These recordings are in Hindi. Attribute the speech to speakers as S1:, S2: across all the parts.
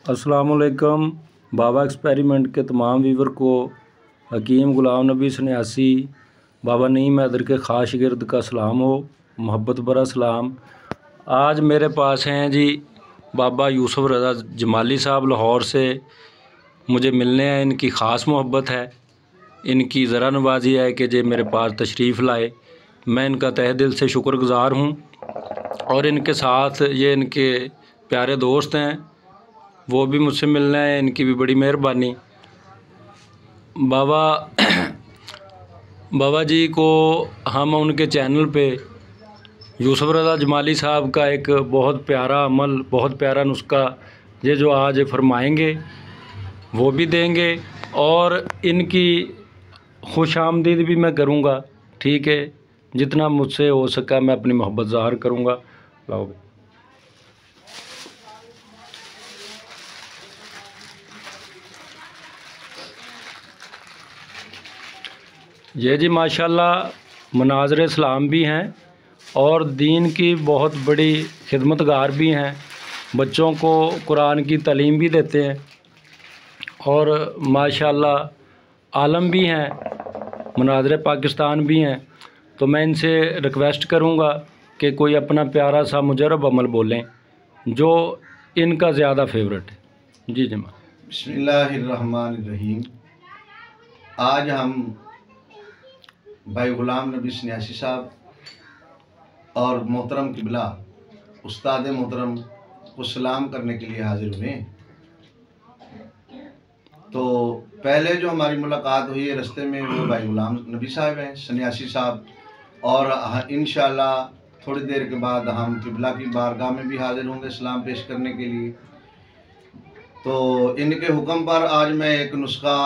S1: अस्सलामुअलैकुम। बाबा एक्सपेरिमेंट के तमाम व्यूवर को हकीम गुलाम नबी सन्यासी बाबा नईम हैदर के ख़ास शिगिर्द का सलाम हो, मोहब्बत भरा सलाम। आज मेरे पास हैं जी बाबा यूसुफ रज़ा जमाली साहब लाहौर से मुझे मिलने हैं। इनकी ख़ास मोहब्बत है, इनकी ज़रा नवाजी है कि जे मेरे पास तशरीफ़ लाए। मैं इनका तहे दिल से शुक्रगुज़ार हूँ। और इनके साथ ये इनके प्यारे दोस्त हैं, वो भी मुझसे मिलना है, इनकी भी बड़ी मेहरबानी। बाबा जी को हम उनके चैनल पे यूसुफ रज़ा जमाली साहब का एक बहुत प्यारा अमल, बहुत प्यारा नुस्खा ये जो आज फरमाएंगे वो भी देंगे, और इनकी खुश आमदीद भी मैं करूँगा। ठीक है, जितना मुझसे हो सका मैं अपनी मोहब्बत ज़ाहिर करूँगा। लाओ ये जी माशाल्लाह मनाज़र इस्लाम भी हैं और दीन की बहुत बड़ी खिदमतगार भी हैं। बच्चों को कुरान की तालीम भी देते हैं और माशाल्लाह आलम भी हैं, मनाज़र पाकिस्तान भी हैं। तो मैं इनसे रिक्वेस्ट करूंगा कि कोई अपना प्यारा सा मुजरब अमल बोलें जो इनका ज़्यादा फेवरेट है। जी जमा।
S2: बिस्मिल्लाहिर्रहमानिर्रहीम। आज हम भाई गुलाम नबी सन्यासी साहब और मोहतरम किबला उस्ताद मोहतरम को सलाम करने के लिए हाजिर हुए। तो पहले जो हमारी मुलाकात हुई है रास्ते में, वो भाई गुलाम नबी साहब हैं, सन्यासी साहब, और इंशाअल्लाह थोड़ी देर के बाद हम किबला की बारगाह में भी हाजिर होंगे सलाम पेश करने के लिए। तो इनके हुक्म पर आज मैं एक नुस्खा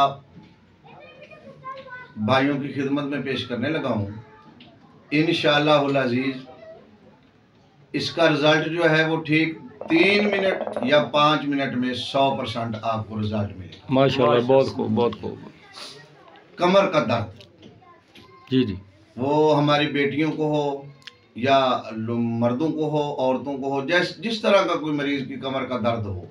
S2: भाइयों की खिदमत में पेश करने लगा हूँ। इंशाअल्लाहुल अज़ीज़ इसका रिज़ल्ट जो है वो ठीक 3 मिनट या 5 मिनट में 100% आपको रिज़ल्ट मिलेगा।
S1: माशाल्लाह, बहुत खूब, बहुत खूब।
S2: कमर का दर्द,
S1: जी जी,
S2: वो हमारी बेटियों को हो या मर्दों को हो, औरतों को हो, जिस तरह का कोई मरीज़ की कमर का दर्द हो,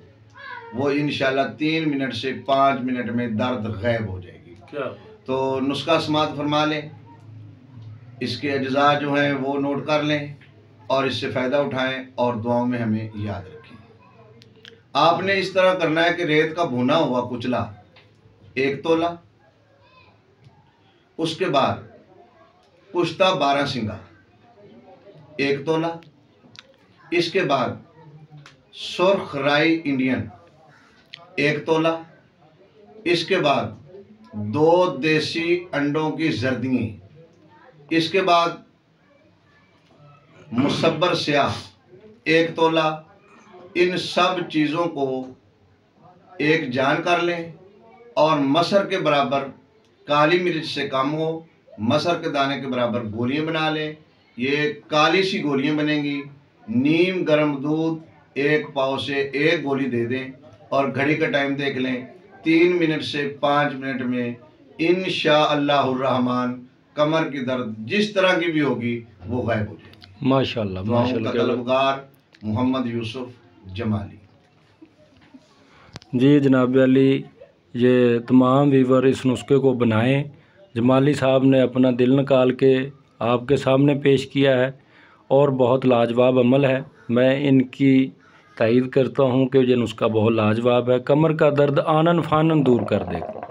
S2: वो इंशाअल्लाह 3 मिनट से 5 मिनट में दर्द गायब हो जाएगी। क्या? तो नुस्खा समात फरमा लें, इसके अज्जा जो हैं वो नोट कर लें और इससे फ़ायदा उठाएं और दुआओं में हमें याद रखें। आपने इस तरह करना है कि रेत का भुना हुआ कुचला 1 तोला, उसके बाद पुश्ता 12 सिंगा 1 तोला, इसके बाद सुर्ख राई इंडियन 1 तोला, इसके बाद 2 देसी अंडों की जर्दियाँ, इसके बाद मुसब्बर स्याह 1 तोला। इन सब चीज़ों को एक जान कर लें और मसर के बराबर, काली मिर्च से कम हो, मसर के दाने के बराबर गोलियां बना लें। ये काली सी गोलियां बनेंगी। नीम गर्म दूध 1 पाव से 1 गोली दे दें और घड़ी का टाइम देख लें। 3 मिनट से 5 मिनट में इंशाअल्लाहुर्रहमान कमर की दर्द जिस तरह की भी होगी वो गायब हो जाएगी।
S1: माशाल्लाह माशाल्लाह।
S2: तलबगार मोहम्मद यूसुफ जमाली।
S1: जी जनाब अली, ये तमाम व्यूवर इस नुस्खे को बनाएं। जमाली साहब ने अपना दिल निकाल के आपके सामने पेश किया है और बहुत लाजवाब अमल है। मैं इनकी तायीद करता हूँ कि ये नुस्खा बहुत लाजवाब है, कमर का दर्द आनन फानन दूर कर देगा।